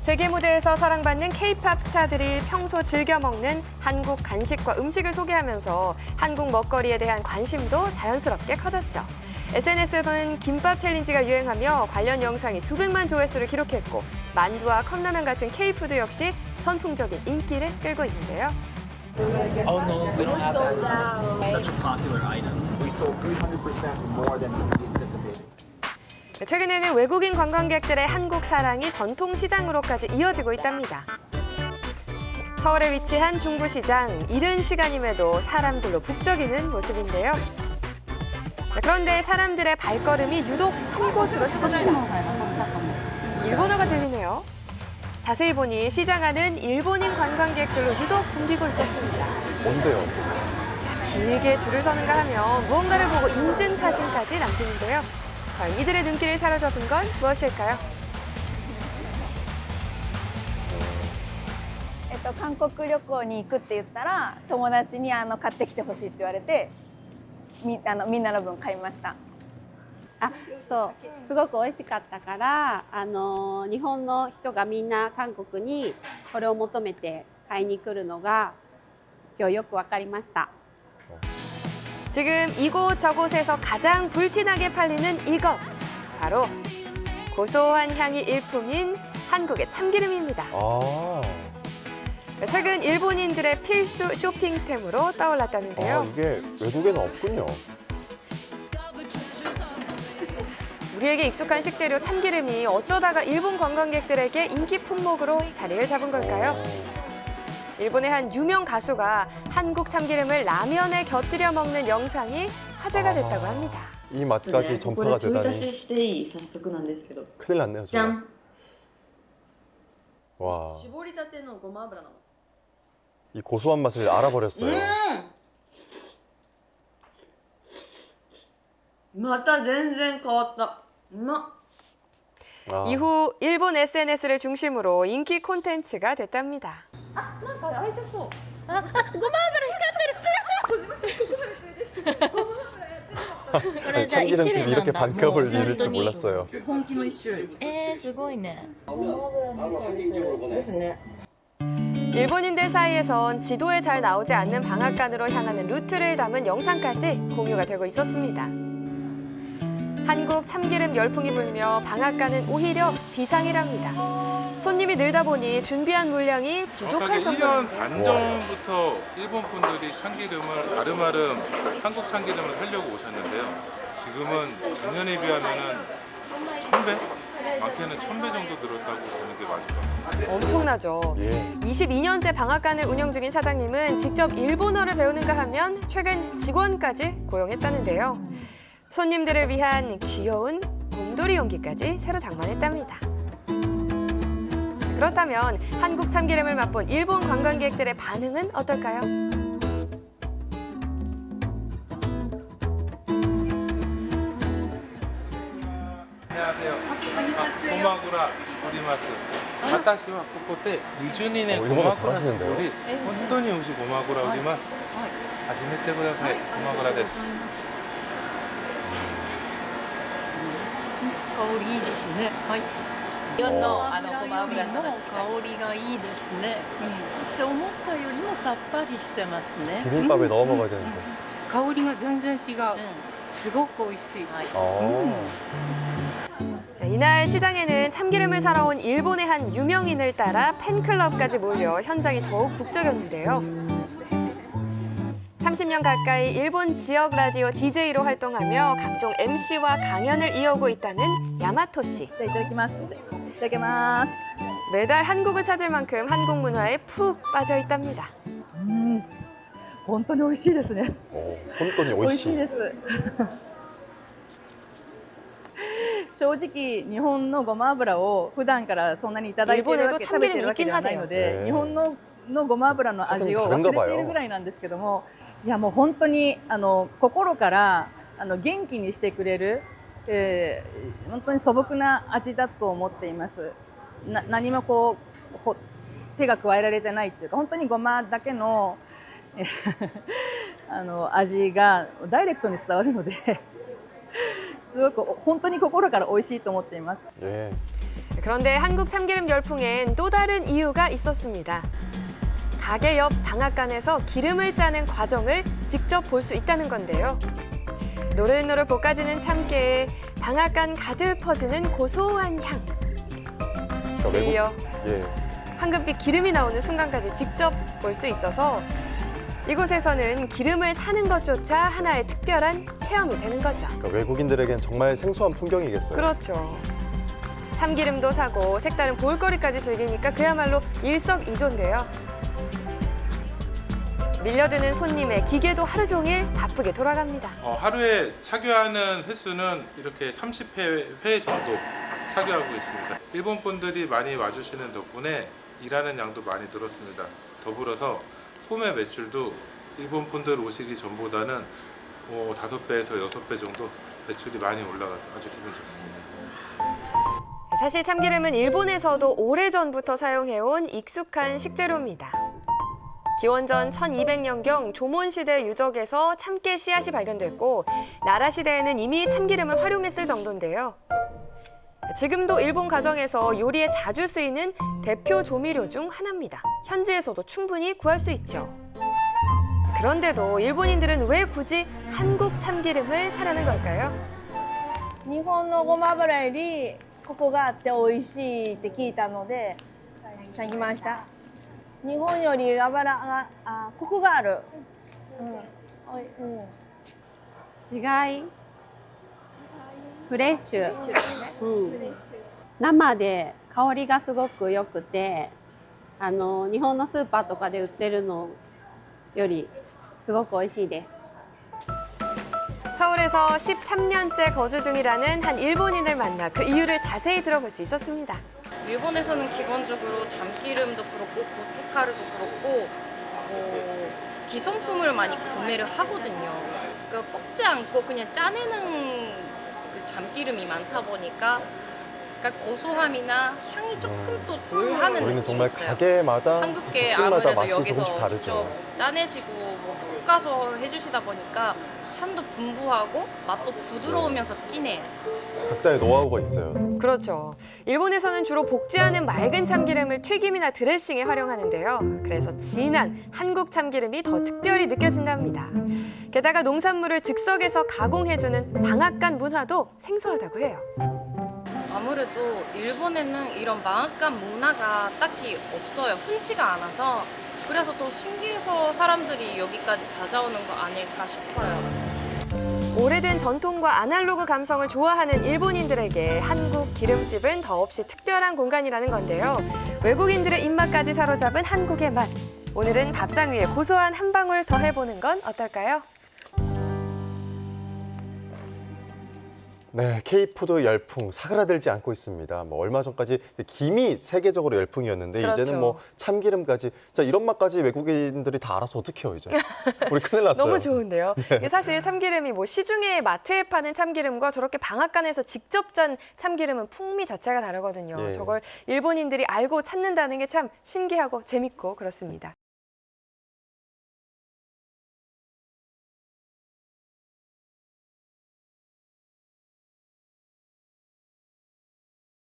세계 무대에서 사랑받는 K-팝 스타들이 평소 즐겨 먹는 한국 간식과 음식을 소개하면서 한국 먹거리에 대한 관심도 자연스럽게 커졌죠. SNS에서는 김밥 챌린지가 유행하며 관련 영상이 수백만 조회수를 기록했고 만두와 컵라면 같은 K-푸드 역시 선풍적인 인기를 끌고 있는데요. Oh no, we don't have that. Such a popular item. We sold 300% more than we anticipated. 최근에는 외국인 관광객들의 한국 사랑이 전통 시장으로까지 이어지고 있답니다. 서울에 위치한 중부시장, 이른 시간임에도 사람들로 북적이는 모습인데요. 그런데 사람들의 발걸음이 유독 한 곳으로 쳐집니다. 일본어가 들리네요. 자세히 보니 시장 안은 일본인 관광객들로 유독 붐비고 있었습니다. 뭔데요? 길게 줄을 서는가 하면 무언가를 보고 인증사진까지 남기는데요. 과연 이들의 눈길을 사로잡은 건 무엇일까요? 韓国旅行に行くって言ったら友達に買ってきてほしいって言われてみんなの分買いました。あ、そう、すごく美味しかったから、日本の人がみんな韓国にこれを求めて買いに来るのが今日よくわかりました。 지금 이곳 저곳에서 가장 불티나게 팔리는 이것, 바로 고소한 향이 일품인 한국의 참기름입니다. 최근 일본인들의 필수 쇼핑템으로 떠올랐다는데요. 이게 외국에는 없군요. 우리에게 익숙한 식재료 참기름이 어쩌다가 일본 관광객들에게 인기 품목으로 자리를 잡은 걸까요? 일본의 한 유명 가수가 한국 참기름을 라면에 곁들여 먹는 영상이 화제가 됐다고 합니다. 이 맛까지 전파가 ちょい 되다니 足ししていい早速なんですけど 큰일 났네요. じゃ 정말. ん 와, 絞りたてのごま油なの 이 고소한 맛을 알아버렸어요. また全然変わったうまっ 아, 이후 일본 SNS를 중심으로 인기 콘텐츠가 됐답니다. なんか開いてそうこれじゃあ一種 참기름집이 類なん 이렇게 だ。 반값을 もう 잃을 本当 줄 に 몰랐어요. 本気の一種類すごいね。ですね 일본인들 사이에선 지도에 잘 나오지 않는 방앗간으로 향하는 루트를 담은 영상까지 공유가 되고 있었습니다. 한국 참기름 열풍이 불며 방앗간은 오히려 비상이랍니다. 손님이 늘다 보니 준비한 물량이 부족할 정확하게 1년 정도인데요. 반 전부터 일본 분들이 참기름을 아름아름 한국 참기름을 사려고 오셨는데요. 지금은 작년에 비하면은 1000배? 많게는 1000배 정도 늘었다고 보는 게 맞을 것 같아요. 엄청나죠. 예. 22년째 방앗간을 운영 중인 사장님은 직접 일본어를 배우는가 하면 최근 직원까지 고용했다는데요. 손님들을 위한 귀여운 곰돌이 용기까지 새로 장만했답니다. 그렇다면 한국 참기름을 맛본 일본 관광객들의 반응은 어떨까요? 안녕하세요. 고마구라 도리마스. 와타시와 코코테 유준인의 일본어 고마구라 잘하시는데요? 요리 혼돈이 오시 고마구라 오지마스. 하지메테 구다사이. 고마구라 데스. 香りいいですね。はい。日本のごま油との香りがいいですね。そして思ったよりもさっぱりしてますね。 비빔밥에 넣어 먹어야 되는데. 香りが全然違う。すごく美味しい。 이날 시장에는 참기름을 사러 온 일본의 한 유명인을 따라 팬클럽까지 몰려 현장이 더욱 북적였는데요. 30년 가까이 일본 지역 라디오 DJ로 활동하며 각종 MC와 강연을 이어오고 있다는 야마토 씨. いただきます。いただきます。 매달 한국을 찾을 만큼 한국 문화에 푹 빠져 있답니다. 本当に美味しいですね。 혼돈이 美味しい 오이시. です。正直日本のごま油を普段からそんなにいただいてるわけ食べてるわけではないので、日本のごま油の味を忘れているぐらいなんですけども、いやもう本当に心から元気にしてくれる、本当に素朴な味だと思っています。何も手が加えられてないっていうか、本当にごまだけの味がダイレクトに伝わるので。すごく本当に心から美味しいと思っています。 예. 그런데 한국 참기름 열풍엔 또 다른 이유가 있었습니다. 가게 옆 방앗간에서 기름을 짜는 과정을 직접 볼 수 있다는 건데요. 노릇노릇 볶아지는 참깨에 방앗간 가득 퍼지는 고소한 향. 이어 예. 황금빛 기름이 나오는 순간까지 직접 볼 수 있어서 이곳에서는 기름을 사는 것조차 하나의 특별한 체험이 되는 거죠. 그러니까 외국인들에겐 정말 생소한 풍경이겠어요. 그렇죠. 참기름도 사고 색다른 볼거리까지 즐기니까 그야말로 일석이조인데요. 밀려드는 손님의 기계도 하루 종일 바쁘게 돌아갑니다. 하루에 착유하는 횟수는 이렇게 30회 정도 착유하고 있습니다. 일본 분들이 많이 와주시는 덕분에 일하는 양도 많이 늘었습니다. 더불어서 소매 매출도 일본 분들 오시기 전보다는 5배에서 6배 정도 매출이 많이 올라가서 아주 기분 좋습니다. 사실 참기름은 일본에서도 오래전부터 사용해온 익숙한 식재료입니다. 기원전 1200년경 조몬시대 유적에서 참깨 씨앗이 발견됐고 나라 시대에는 이미 참기름을 활용했을 정도인데요. 지금도 일본 가정에서 요리에 자주 쓰이는 대표 조미료 중 하나입니다. 현지에서도 충분히 구할 수 있죠. 그런데도 일본인들은 왜 굳이 한국 참기름을 사려는 걸까요? 日本のごま油よりコクがあって美味しいって聞いたので来ました。日本より油がコクがある。違いフレッシュ、生で香りがすごく良くて日本のスーパーとかで売ってるのよりすごく美味しいです。 서울에서 13년째 거주 중이라는 한 일본인을 만나 그 이유를 자세히 들어볼 수 있었습니다. 일본에서는 기본적으로 참기름도 그렇고 고춧가루도 그렇고 기성품을 많이 구매를 하거든요. 그러니까 볶지 않고 그냥 짜내는 그 참기름이 많다 보니까 그러니까 고소함이나 향이 조금 또 덜하는 우리는 느낌이 정말 있어요. 가게마다 한국계 집집마다 아무래도 맛이 여기서 조금씩 다르죠. 직접 짜내시고 볶아서 해주시다 보니까 향도 분부하고 맛도 부드러우면서 진해요. 각자의 노하우가 있어요. 그렇죠. 일본에서는 주로 볶지 않은 맑은 참기름을 튀김이나 드레싱에 활용하는데요. 그래서 진한 한국 참기름이 더 특별히 느껴진답니다. 게다가 농산물을 즉석에서 가공해주는 방앗간 문화도 생소하다고 해요. 아무래도 일본에는 이런 방앗간 문화가 딱히 없어요. 흔치가 않아서 그래서 더 신기해서 사람들이 여기까지 찾아오는 거 아닐까 싶어요. 오래된 전통과 아날로그 감성을 좋아하는 일본인들에게 한국 기름집은 더없이 특별한 공간이라는 건데요. 외국인들의 입맛까지 사로잡은 한국의 맛. 오늘은 밥상 위에 고소한 한 방울 더 해보는 건 어떨까요? 네, K푸드 열풍 사그라들지 않고 있습니다. 얼마 전까지 김이 세계적으로 열풍이었는데 그렇죠. 이제는 참기름까지. 자, 이런 맛까지 외국인들이 다 알아서 어떻게 해요, 이제? 우리 큰일 났어요. 너무 좋은데요. 네. 이게 사실 참기름이 시중에 마트에 파는 참기름과 저렇게 방앗간에서 직접 짠 참기름은 풍미 자체가 다르거든요. 예. 저걸 일본인들이 알고 찾는다는 게 참 신기하고 재밌고 그렇습니다.